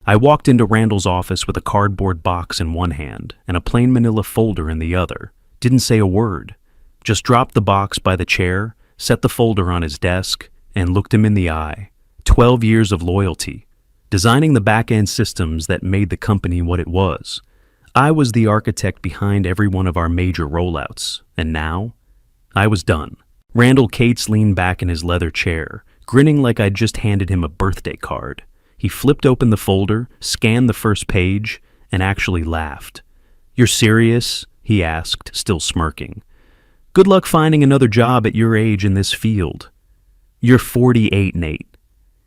I walked into Randall's office with a cardboard box in one hand and a plain manila folder in the other. Didn't say a word. Just dropped the box by the chair, set the folder on his desk, and looked him in the eye. 12 years of loyalty. Designing the back-end systems that made the company what it was. I was the architect behind every one of our major rollouts, and now, I was done. Randall Cates leaned back in his leather chair, grinning like I'd just handed him a birthday card. He flipped open the folder, scanned the first page, and actually laughed. "You're serious?" he asked, still smirking. "Good luck finding another job at your age in this field." "You're 48, Nate."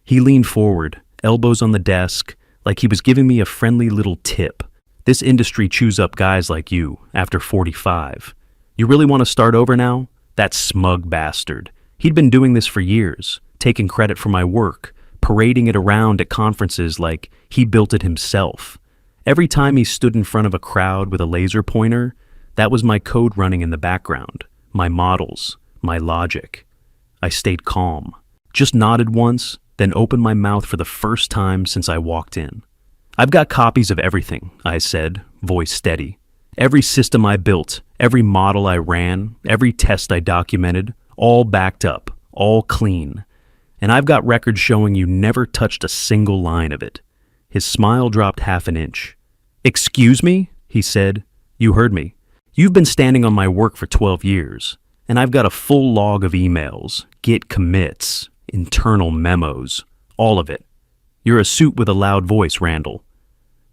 He leaned forward, elbows on the desk, like he was giving me a friendly little tip. "This industry chews up guys like you after 45. You really want to start over now?" That smug bastard. He'd been doing this for years, taking credit for my work, parading it around at conferences like he built it himself. Every time he stood in front of a crowd with a laser pointer, that was my code running in the background, my models, my logic. I stayed calm, just nodded once, then opened my mouth for the first time since I walked in. "I've got copies of everything," I said, voice steady. "Every system I built, every model I ran, every test I documented, all backed up, all clean. And I've got records showing you never touched a single line of it." His smile dropped half an inch. "Excuse me?" he said. "You heard me. You've been standing on my work for 12 years, and I've got a full log of emails, Git commits, internal memos, all of it. You're a suit with a loud voice, Randall.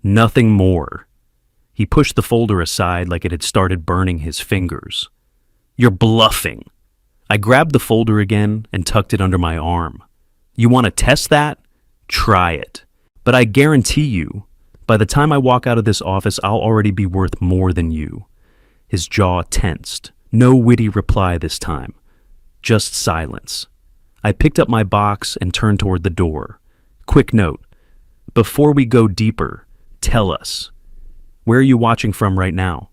Nothing more." He pushed the folder aside like it had started burning his fingers. "You're bluffing." I grabbed the folder again and tucked it under my arm. "You want to test that? Try it. But I guarantee you, by the time I walk out of this office, I'll already be worth more than you." His jaw tensed. No witty reply this time. Just silence. I picked up my box and turned toward the door. "Quick note. Before we go deeper, tell us. Where are you watching from right now?"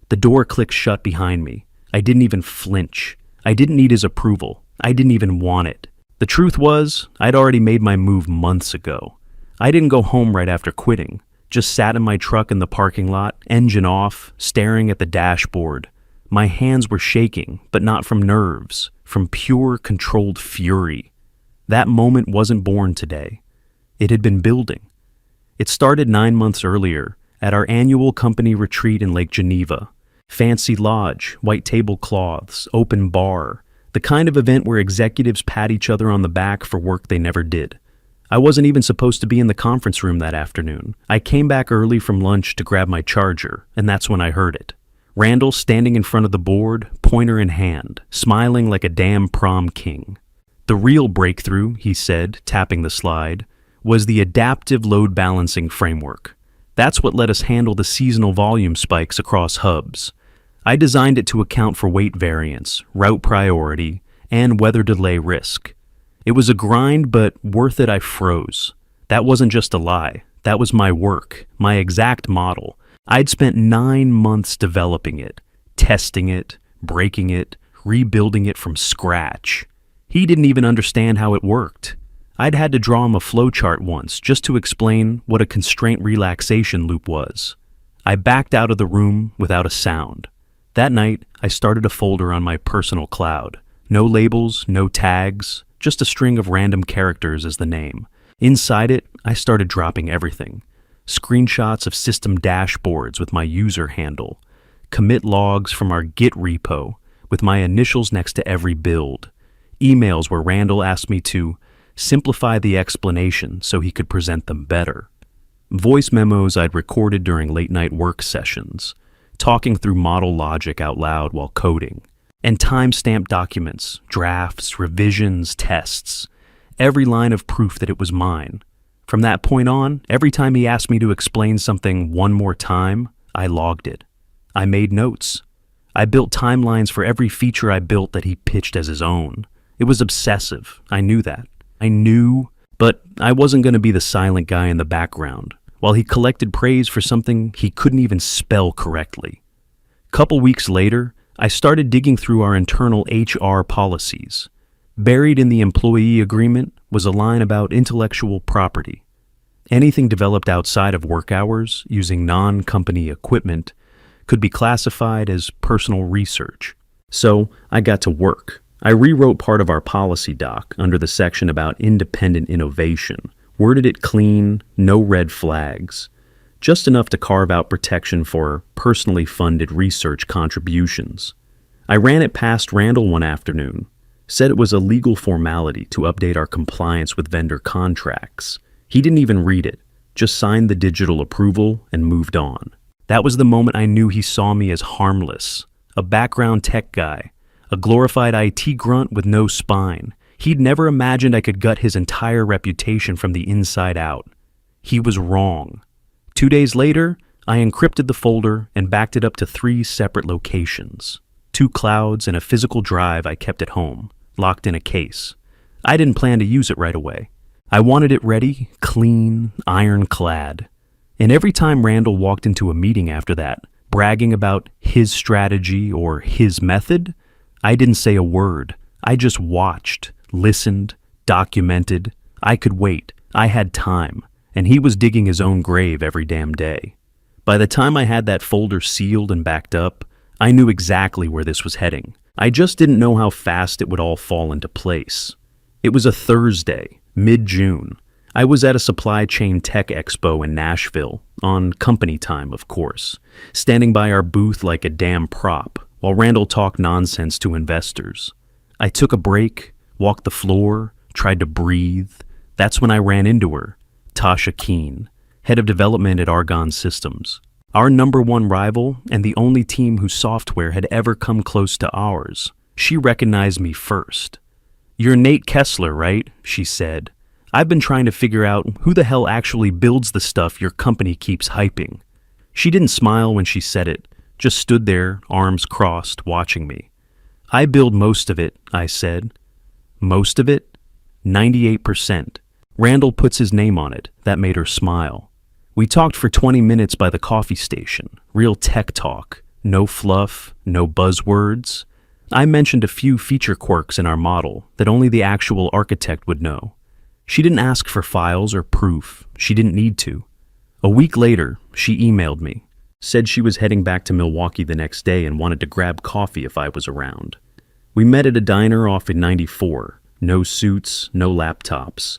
The door clicked shut behind me. I didn't even flinch. I didn't need his approval. I didn't even want it. The truth was, I'd already made my move months ago. I didn't go home right after quitting. Just sat in my truck in the parking lot, engine off, staring at the dashboard. My hands were shaking, but not from nerves, from pure, controlled fury. That moment wasn't born today. It had been building. It started 9 months earlier, at our annual company retreat in Lake Geneva. Fancy lodge, white tablecloths, open bar, the kind of event where executives pat each other on the back for work they never did. I wasn't even supposed to be in the conference room that afternoon. I came back early from lunch to grab my charger, and that's when I heard it. Randall standing in front of the board, pointer in hand, smiling like a damn prom king. "The real breakthrough," he said, tapping the slide, "was the adaptive load balancing framework. That's what let us handle the seasonal volume spikes across hubs. I designed it to account for weight variance, route priority, and weather delay risk. It was a grind, but worth it. I froze. That wasn't just a lie. That was my work, my exact model. I'd spent 9 months developing it, testing it, breaking it, rebuilding it from scratch. He didn't even understand how it worked. I'd had to draw him a flowchart once just to explain what a constraint relaxation loop was. I backed out of the room without a sound. That night, I started a folder on my personal cloud. No labels, no tags, just a string of random characters as the name. Inside it, I started dropping everything. Screenshots of system dashboards with my user handle. Commit logs from our Git repo with my initials next to every build. Emails where Randall asked me to simplify the explanation so he could present them better. Voice memos I'd recorded during late-night work sessions, talking through model logic out loud while coding, and time-stamped documents, drafts, revisions, tests, every line of proof that it was mine. From that point on, every time he asked me to explain something one more time, I logged it. I made notes. I built timelines for every feature I built that he pitched as his own. It was obsessive. I knew that. I knew, but I wasn't going to be the silent guy in the background while he collected praise for something he couldn't even spell correctly. Couple weeks later, I started digging through our internal HR policies. Buried in the employee agreement was a line about intellectual property. Anything developed outside of work hours using non-company equipment could be classified as personal research. So I got to work. I rewrote part of our policy doc under the section about independent innovation, worded it clean, no red flags, just enough to carve out protection for personally funded research contributions. I ran it past Randall one afternoon, said it was a legal formality to update our compliance with vendor contracts. He didn't even read it, just signed the digital approval and moved on. That was the moment I knew he saw me as harmless, a background tech guy, a glorified IT grunt with no spine. He'd never imagined I could gut his entire reputation from the inside out. He was wrong. 2 days later, I encrypted the folder and backed it up to 3 separate locations. 2 clouds and a physical drive I kept at home, locked in a case. I didn't plan to use it right away. I wanted it ready, clean, ironclad. And every time Randall walked into a meeting after that, bragging about his strategy or his method, I didn't say a word. I just watched, listened, documented. I could wait. I had time. And he was digging his own grave every damn day. By the time I had that folder sealed and backed up, I knew exactly where this was heading. I just didn't know how fast it would all fall into place. It was a Thursday, mid-June. I was at a supply chain tech expo in Nashville, on company time, of course, standing by our booth like a damn prop, while Randall talked nonsense to investors. I took a break, walked the floor, tried to breathe. That's when I ran into her, Tasha Keene, head of development at Argonne Systems. Our #1 rival and the only team whose software had ever come close to ours. She recognized me first. "You're Nate Kessler, right?" she said. "I've been trying to figure out who the hell actually builds the stuff your company keeps hyping." She didn't smile when she said it, just stood there, arms crossed, watching me. "I build most of it," I said. "Most of it?" 98%. Randall puts his name on it. That made her smile. We talked for 20 minutes by the coffee station, real tech talk, no fluff, no buzzwords. I mentioned a few feature quirks in our model that only the actual architect would know. She didn't ask for files or proof. She didn't need to. A week later, she emailed me, said she was heading back to Milwaukee the next day and wanted to grab coffee if I was around. We met at a diner off in 94. No suits, no laptops.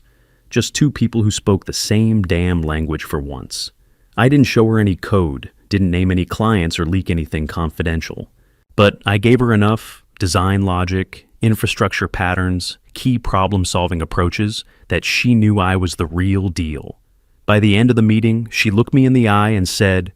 Just 2 people who spoke the same damn language for once. I didn't show her any code, didn't name any clients or leak anything confidential. But I gave her enough design logic, infrastructure patterns, key problem-solving approaches that she knew I was the real deal. By the end of the meeting, she looked me in the eye and said,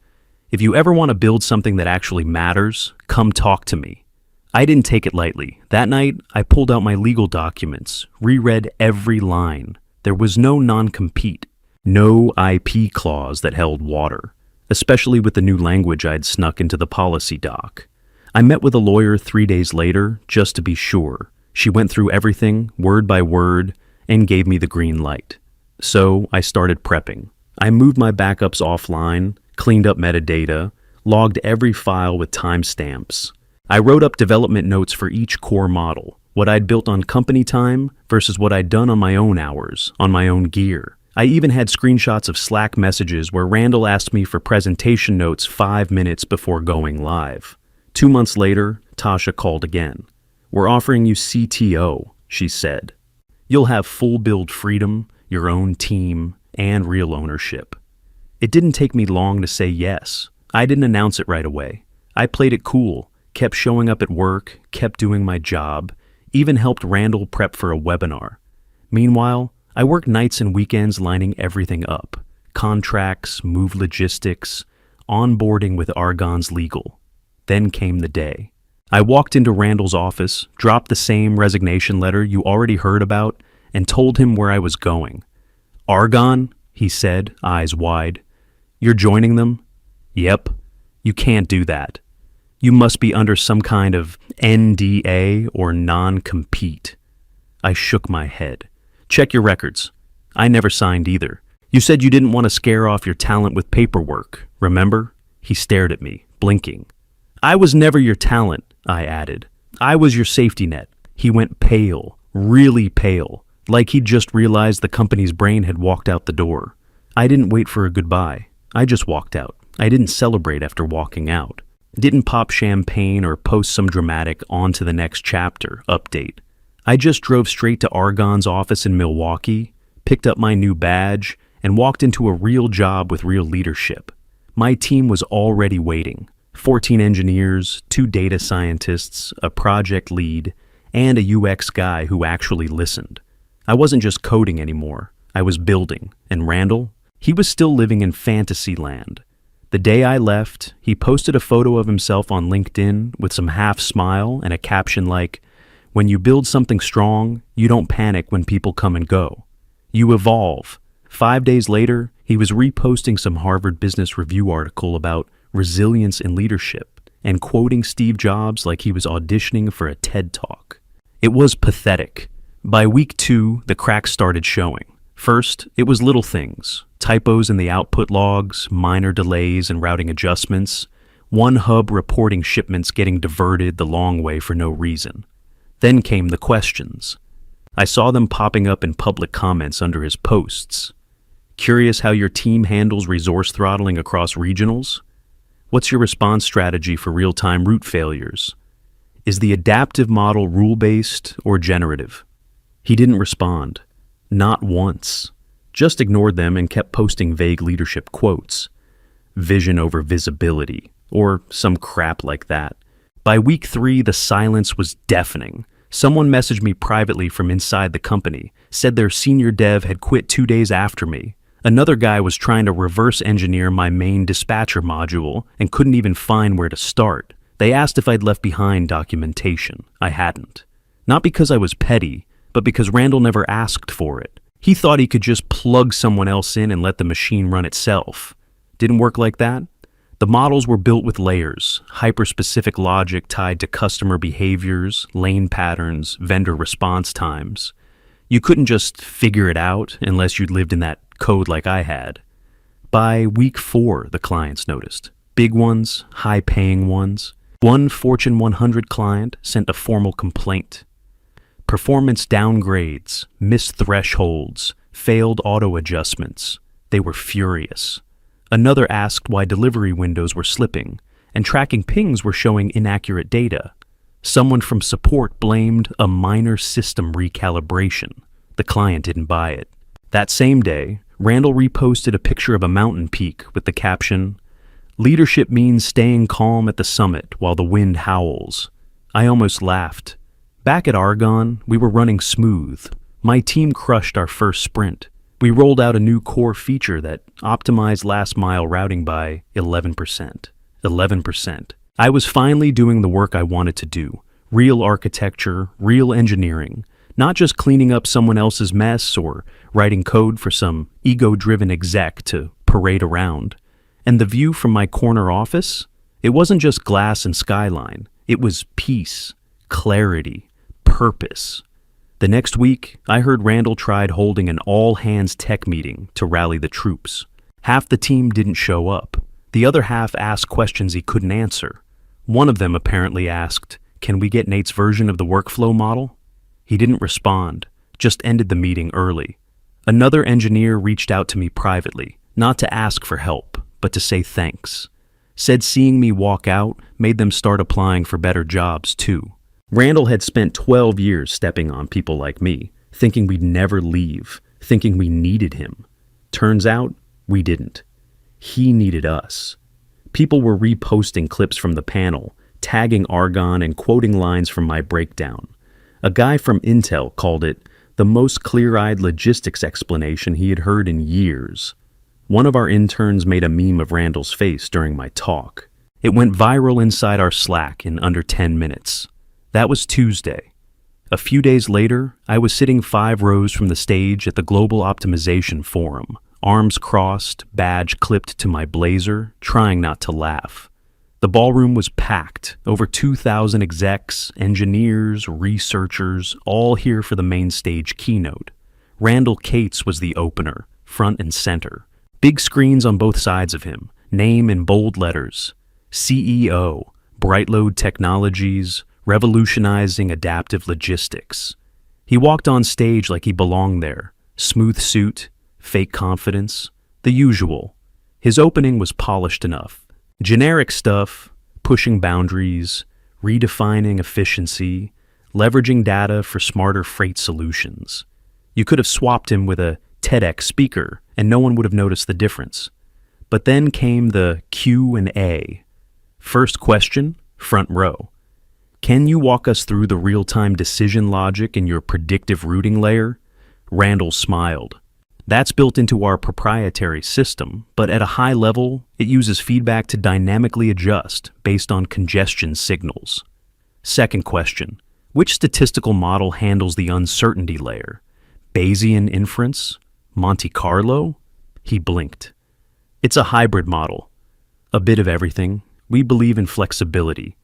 "If you ever want to build something that actually matters, come talk to me." I didn't take it lightly. That night, I pulled out my legal documents, reread every line. There was no non-compete, no IP clause that held water, especially with the new language I'd snuck into the policy doc. I met with a lawyer 3 days later, just to be sure. She went through everything, word by word, and gave me the green light. So I started prepping. I moved my backups offline, cleaned up metadata, logged every file with timestamps. I wrote up development notes for each core model, what I'd built on company time versus what I'd done on my own hours, on my own gear. I even had screenshots of Slack messages where Randall asked me for presentation notes 5 minutes before going live. 2 months later, Tasha called again. "We're offering you CTO," she said. "You'll have full build freedom, your own team, and real ownership." It didn't take me long to say yes. I didn't announce it right away. I played it cool, kept showing up at work, kept doing my job, even helped Randall prep for a webinar. Meanwhile, I worked nights and weekends lining everything up. Contracts, move logistics, onboarding with Argonne's legal. Then came the day. I walked into Randall's office, dropped the same resignation letter you already heard about, and told him where I was going. "Argonne?" he said, eyes wide. "You're joining them?" "Yep." "You can't do that. You must be under some kind of NDA or non-compete." I shook my head. "Check your records. I never signed either. You said you didn't want to scare off your talent with paperwork, remember?" He stared at me, blinking. "I was never your talent," I added. "I was your safety net." He went pale, really pale, like he'd just realized the company's brain had walked out the door. I didn't wait for a goodbye. I just walked out. I didn't celebrate after walking out. Didn't pop champagne or post some dramatic on to the next chapter update. I just drove straight to Argonne's office in Milwaukee, picked up my new badge, and walked into a real job with real leadership. My team was already waiting. 14 engineers, 2 data scientists, a project lead, and a UX guy who actually listened. I wasn't just coding anymore. I was building. And Randall? He was still living in fantasy land. The day I left, he posted a photo of himself on LinkedIn with some half smile and a caption like, "When you build something strong, you don't panic when people come and go. You evolve." 5 days later, he was reposting some Harvard Business Review article about resilience in leadership and quoting Steve Jobs like he was auditioning for a TED Talk. It was pathetic. By week 2, the cracks started showing. First, it was little things. Typos in the output logs, minor delays and routing adjustments, one hub reporting shipments getting diverted the long way for no reason. Then came the questions. I saw them popping up in public comments under his posts. Curious how your team handles resource throttling across regionals? What's your response strategy for real-time route failures? Is the adaptive model rule-based or generative? He didn't respond. Not once. Just ignored them and kept posting vague leadership quotes. Vision over visibility, or some crap like that. By week 3, the silence was deafening. Someone messaged me privately from inside the company, said their senior dev had quit 2 days after me. Another guy was trying to reverse engineer my main dispatcher module and couldn't even find where to start. They asked if I'd left behind documentation. I hadn't. Not because I was petty, but because Randall never asked for it. He thought he could just plug someone else in and let the machine run itself. Didn't work like that. The models were built with layers, hyper-specific logic tied to customer behaviors, lane patterns, vendor response times. You couldn't just figure it out unless you'd lived in that code like I had. By week 4, the clients noticed. Big ones, high-paying ones. One Fortune 100 client sent a formal complaint. Performance downgrades, missed thresholds, failed auto adjustments. They were furious. Another asked why delivery windows were slipping, and tracking pings were showing inaccurate data. Someone from support blamed a minor system recalibration. The client didn't buy it. That same day, Randall reposted a picture of a mountain peak with the caption, "Leadership means staying calm at the summit while the wind howls." I almost laughed. Back at Argonne, we were running smooth. My team crushed our first sprint. We rolled out a new core feature that optimized last-mile routing by 11%. 11%. I was finally doing the work I wanted to do. Real architecture, real engineering. Not just cleaning up someone else's mess or writing code for some ego-driven exec to parade around. And the view from my corner office? It wasn't just glass and skyline. It was peace, clarity, purpose. The next week, I heard Randall tried holding an all-hands tech meeting to rally the troops. Half the team didn't show up. The other half asked questions he couldn't answer. One of them apparently asked, "Can we get Nate's version of the workflow model?" He didn't respond, just ended the meeting early. Another engineer reached out to me privately, not to ask for help, but to say thanks. Said seeing me walk out made them start applying for better jobs too. Randall had spent 12 years stepping on people like me, thinking we'd never leave, thinking we needed him. Turns out, we didn't. He needed us. People were reposting clips from the panel, tagging Argonne and quoting lines from my breakdown. A guy from Intel called it the most clear-eyed logistics explanation he had heard in years. One of our interns made a meme of Randall's face during my talk. It went viral inside our Slack in under 10 minutes. That was Tuesday. A few days later, I was sitting 5 rows from the stage at the Global Optimization Forum, arms crossed, badge clipped to my blazer, trying not to laugh. The ballroom was packed, over 2,000 execs, engineers, researchers, all here for the main stage keynote. Randall Cates was the opener, front and center. Big screens on both sides of him, name in bold letters. CEO, Brightload Technologies, revolutionizing adaptive logistics. He walked on stage like he belonged there. Smooth suit, fake confidence, The usual. His opening was polished enough. Generic stuff, pushing boundaries, redefining efficiency, leveraging data for smarter freight solutions. You could have swapped him with a TEDx speaker, and no one would have noticed the difference. But then came the Q&A. First question, front row. Can you walk us through the real-time decision logic in your predictive routing layer? Randall smiled. That's built into our proprietary system, but at a high level, it uses feedback to dynamically adjust based on congestion signals. Second question, which statistical model handles the uncertainty layer? Bayesian inference? Monte Carlo? He blinked. It's a hybrid model. A bit of everything. We believe in flexibility.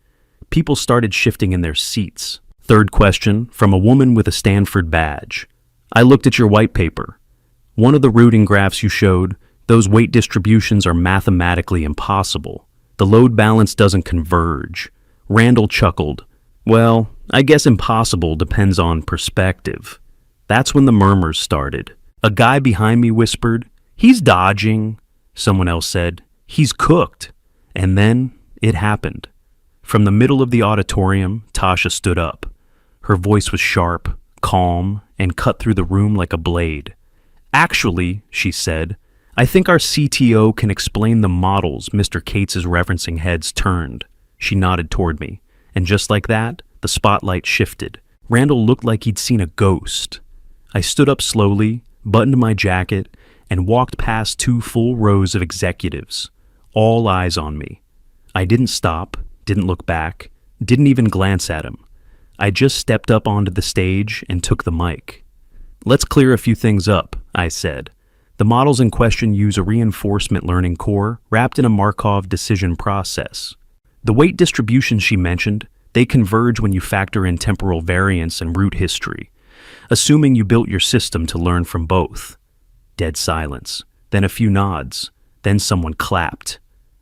People started shifting in their seats. Third question, from a woman with a Stanford badge. I looked at your white paper. One of the routing graphs you showed, those weight distributions are mathematically impossible. The load balance doesn't converge. Randall chuckled. Well, I guess impossible depends on perspective. That's when the murmurs started. A guy behind me whispered, "He's dodging." Someone else said, "He's cooked." And then it happened. From the middle of the auditorium, Tasha stood up. Her voice was sharp, calm, and cut through the room like a blade. "Actually," she said, "I think our CTO can explain the models Mr. Cates' referencing." Heads turned. She nodded toward me, and just like that, the spotlight shifted. Randall looked like he'd seen a ghost. I stood up slowly, buttoned my jacket, and walked past 2 full rows of executives, all eyes on me. I didn't stop, didn't look back, didn't even glance at him. I just stepped up onto the stage and took the mic. "Let's clear a few things up," I said. "The models in question use a reinforcement learning core wrapped in a Markov decision process. The weight distributions she mentioned, they converge when you factor in temporal variance and route history, assuming you built your system to learn from both." Dead silence, then a few nods, then someone clapped.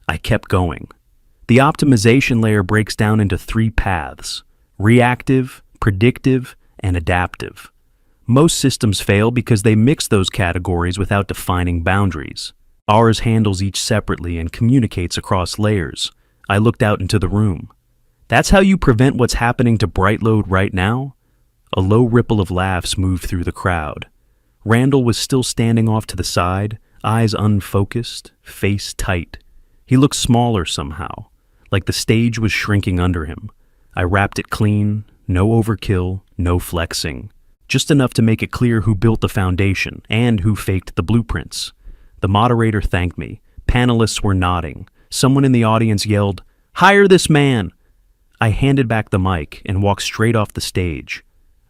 I kept going. The optimization layer breaks down into 3 paths: reactive, predictive, and adaptive. Most systems fail because they mix those categories without defining boundaries. Ours handles each separately and communicates across layers. I looked out into the room. "That's how you prevent what's happening to Brightload right now?" A low ripple of laughs moved through the crowd. Randall was still standing off to the side, eyes unfocused, face tight. He looked smaller somehow, like the stage was shrinking under him. I wrapped it clean, no overkill, no flexing. Just enough to make it clear who built the foundation and who faked the blueprints. The moderator thanked me. Panelists were nodding. Someone in the audience yelled, "Hire this man!" I handed back the mic and walked straight off the stage.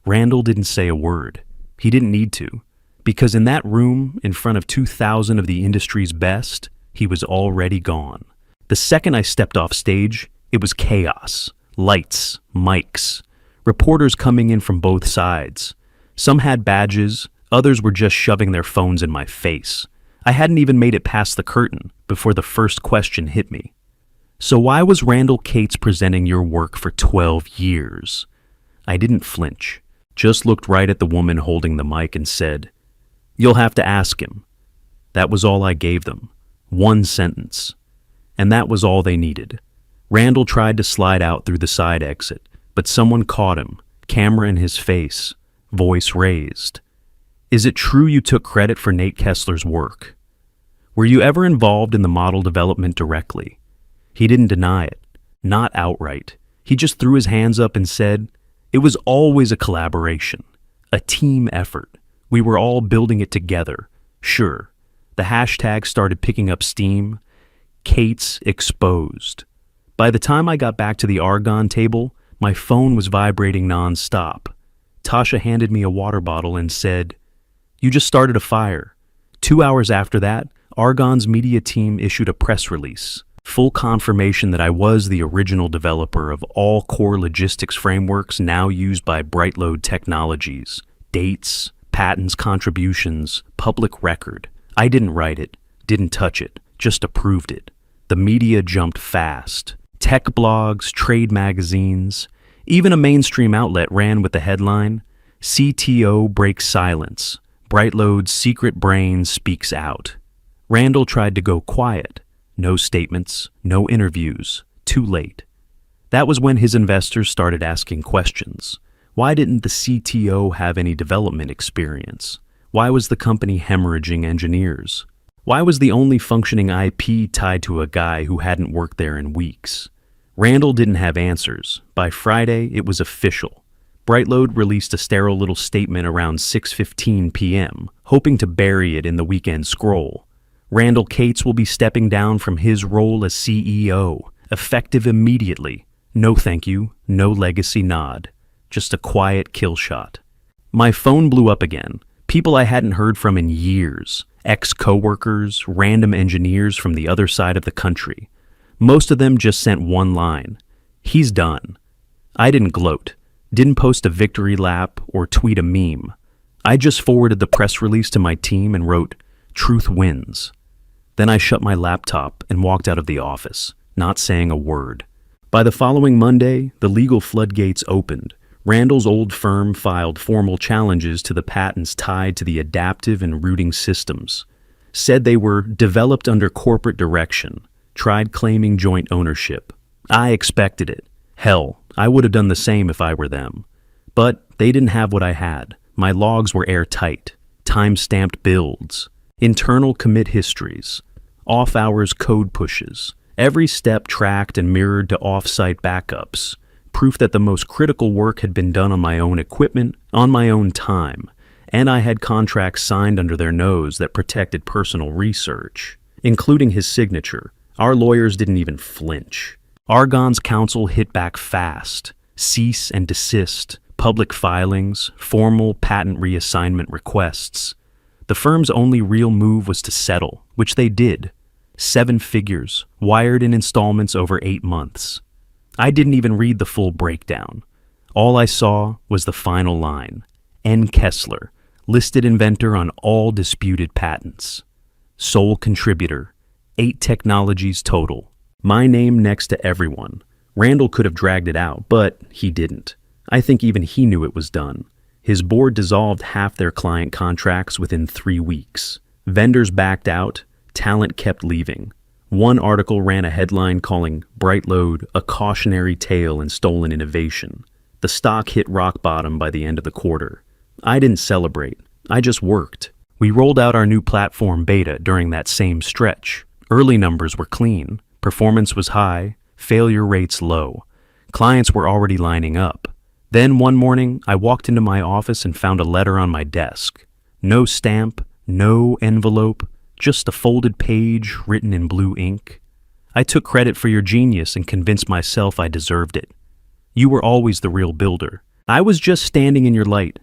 Randall didn't say a word. He didn't need to, because in that room, in front of 2,000 of the industry's best, he was already gone. The second I stepped off stage, it was chaos. Lights, mics, reporters coming in from both sides. Some had badges, others were just shoving their phones in my face. I hadn't even made it past the curtain before the first question hit me. "So why was Randall Cates presenting your work for 12 years? I didn't flinch, just looked right at the woman holding the mic and said, "You'll have to ask him." That was all I gave them. 1 sentence. And that was all they needed. Randall tried to slide out through the side exit, but someone caught him, camera in his face, voice raised. "Is it true you took credit for Nate Kessler's work? Were you ever involved in the model development directly?" He didn't deny it, not outright. He just threw his hands up and said, "It was always a collaboration, a team effort. We were all building it together." Sure, the hashtag started picking up steam. Cates exposed. By the time I got back to the Argonne table, my phone was vibrating nonstop. Tasha handed me a water bottle and said, "You just started a fire." 2 hours after that, Argonne's media team issued a press release, full confirmation that I was the original developer of all core logistics frameworks now used by Brightload Technologies. Dates, patents, contributions, public record. I didn't write it, didn't touch it, just approved it. The media jumped fast. Tech blogs, trade magazines, even a mainstream outlet ran with the headline, "CTO breaks silence. Brightload's secret brain speaks out." Randall tried to go quiet. No statements, no interviews, too late. That was when his investors started asking questions. Why didn't the CTO have any development experience? Why was the company hemorrhaging engineers? Why was the only functioning IP tied to a guy who hadn't worked there in weeks? Randall didn't have answers. By Friday, it was official. Brightload released a sterile little statement around 6:15 p.m., hoping to bury it in the weekend scroll. Randall Cates will be stepping down from his role as CEO, effective immediately. No thank you, no legacy nod. Just a quiet kill shot. My phone blew up again. People I hadn't heard from in years. Ex-coworkers, random engineers from the other side of the country. Most of them just sent one line. He's done. I didn't gloat. Didn't post a victory lap or tweet a meme. I just forwarded the press release to my team and wrote, "Truth wins." Then I shut my laptop and walked out of the office, not saying a word. By the following Monday, the legal floodgates opened. Randall's old firm filed formal challenges to the patents tied to the adaptive and routing systems. Said they were developed under corporate direction. Tried claiming joint ownership. I expected it. Hell, I would have done the same if I were them. But they didn't have what I had. My logs were airtight. Time-stamped builds. Internal commit histories. Off-hours code pushes. Every step tracked and mirrored to off-site backups. Proof that the most critical work had been done on my own equipment, on my own time, and I had contracts signed under their nose that protected personal research, including his signature. Our lawyers didn't even flinch. Argonne's counsel hit back fast. Cease and desist, public filings, formal patent reassignment requests. The firm's only real move was to settle, which they did. 7 figures, wired in installments over 8 months. I didn't even read the full breakdown. All I saw was the final line. N. Kessler, listed inventor on all disputed patents. Sole contributor, 8 technologies total. My name next to everyone. Randall could have dragged it out, but he didn't. I think even he knew it was done. His board dissolved half their client contracts within 3 weeks. Vendors backed out, talent kept leaving. One article ran a headline calling Brightload a cautionary tale in stolen innovation. The stock hit rock bottom by the end of the quarter. I didn't celebrate. I just worked. We rolled out our new platform beta during that same stretch. Early numbers were clean. Performance was high. Failure rates low. Clients were already lining up. Then one morning, I walked into my office and found a letter on my desk. No stamp, no envelope, just a folded page written in blue ink. I took credit for your genius and convinced myself I deserved it. You were always the real builder. I was just standing in your light.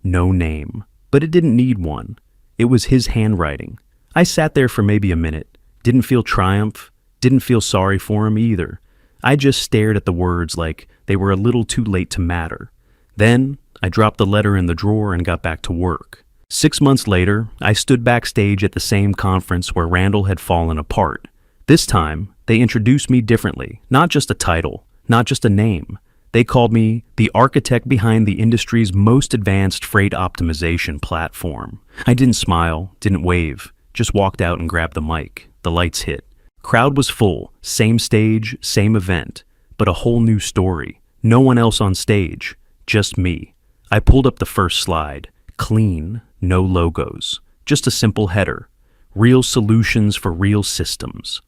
No name, but it didn't need one. It was his handwriting. I sat there for maybe a minute, didn't feel triumph, didn't feel sorry for him either. I just stared at the words like they were a little too late to matter. Then I dropped the letter in the drawer and got back to work. 6 months later, I stood backstage at the same conference where Randall had fallen apart. This time, they introduced me differently, not just a title, not just a name. They called me the architect behind the industry's most advanced freight optimization platform. I didn't smile, didn't wave, just walked out and grabbed the mic. The lights hit. Crowd was full, same stage, same event, but a whole new story. No one else on stage, just me. I pulled up the first slide. Clean, no logos, just a simple header. Real solutions for real systems.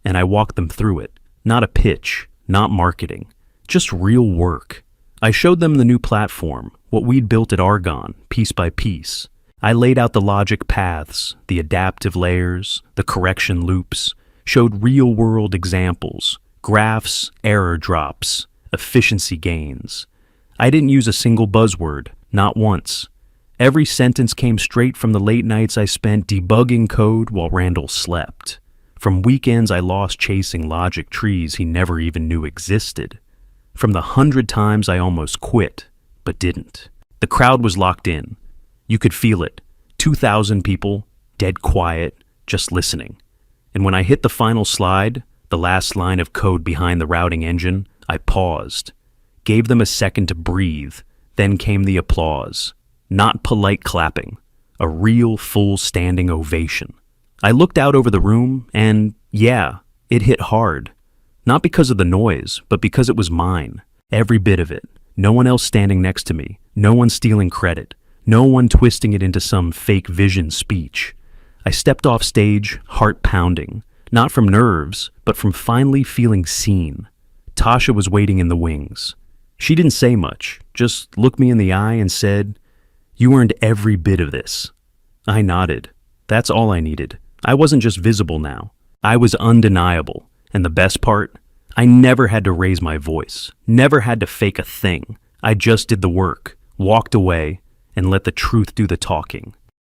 And I walked them through it. Not a pitch, not marketing, just real work. I showed them the new platform, what we'd built at Argonne, piece by piece. I laid out the logic paths, the adaptive layers, the correction loops, showed real-world examples, graphs, error drops, efficiency gains. I didn't use a single buzzword, not once. Every sentence came straight from the late nights I spent debugging code while Randall slept. From weekends I lost chasing logic trees he never even knew existed. From the 100 times I almost quit, but didn't. The crowd was locked in. You could feel it. 2,000 people, dead quiet, just listening. And when I hit the final slide, the last line of code behind the routing engine, I paused. Gave them a second to breathe. Then came the applause. Not polite clapping. A real full standing ovation. I looked out over the room, and yeah, it hit hard. Not because of the noise, but because it was mine. Every bit of it. No one else standing next to me. No one stealing credit. No one twisting it into some fake vision speech. I stepped off stage, heart pounding. Not from nerves, but from finally feeling seen. Tasha was waiting in the wings. She didn't say much, just looked me in the eye and said, "You earned every bit of this." I nodded. That's all I needed. I wasn't just visible now. I was undeniable. And the best part? I never had to raise my voice. Never had to fake a thing. I just did the work, walked away, and let the truth do the talking.